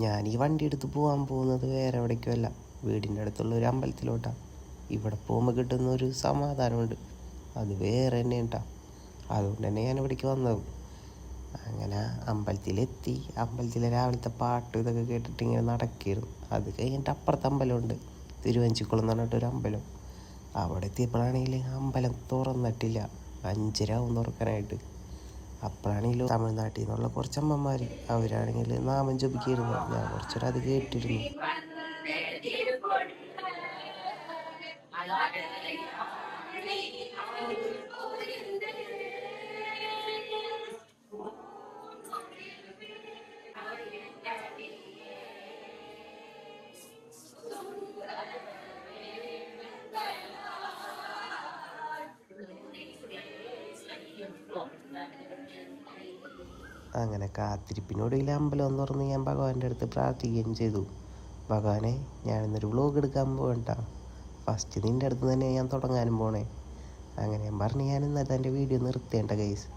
ഞാൻ ഈ വണ്ടി എടുത്ത് പോകാൻ പോകുന്നത് വേറെ എവിടേക്കുമല്ല, വീടിൻ്റെ അടുത്തുള്ള ഒരു അമ്പലത്തിലോട്ടാണ്. ഇവിടെ പോകുമ്പോൾ കിട്ടുന്ന ഒരു സമാധാനമുണ്ട്, അത് വേറെ തന്നെ ഉണ്ടാ. അതുകൊണ്ട് തന്നെ ഞാൻ ഇവിടേക്ക് വന്നത്. അങ്ങനെ അമ്പലത്തിലെത്തി. അമ്പലത്തിലെ രാവിലത്തെ പാട്ട് ഇതൊക്കെ കേട്ടിട്ട് ഇങ്ങനെ നടക്കുകയായിരുന്നു. അത് കഴിഞ്ഞിട്ട് അപ്പുറത്തെ അമ്പലമുണ്ട്, തിരുവഞ്ചിക്കുളം എന്ന് പറഞ്ഞിട്ടൊരു അമ്പലം. അവിടെ എത്തിയപ്പോഴാണെങ്കിൽ അമ്പലം തുറന്നിട്ടില്ല, 5:30 ആവും തുറക്കാനായിട്ട്. അപ്പോഴാണെങ്കിലും തമിഴ്നാട്ടിൽ നിന്നുള്ള കുറച്ച് അമ്മമാർ, അവരാണെങ്കിൽ നാമം ജപിക്കായിരുന്നു. ഞാൻ കുറച്ചൊരു അത് കേട്ടിരുന്നു. അങ്ങനെ കാത്തിരിപ്പിനൊടുവിൽ അമ്പലം എന്ന് പറഞ്ഞ് ഞാൻ ഭഗവാന്റെ അടുത്ത് പ്രാർത്ഥിക്കുകയും ചെയ്തു. ഭഗവാനെ, ഞാനിന്നൊരു വ്ലോഗ് എടുക്കാൻ പോകണ്ട, ഫസ്റ്റ് നിൻ്റെ അടുത്ത് തന്നെ ഞാൻ തുടങ്ങാനും പോണേ. അങ്ങനെ ഞാൻ പറഞ്ഞ് ഞാൻ ഇന്നത്തെ എൻ്റെ വീഡിയോ നിർത്തേണ്ട ഗൈസ്.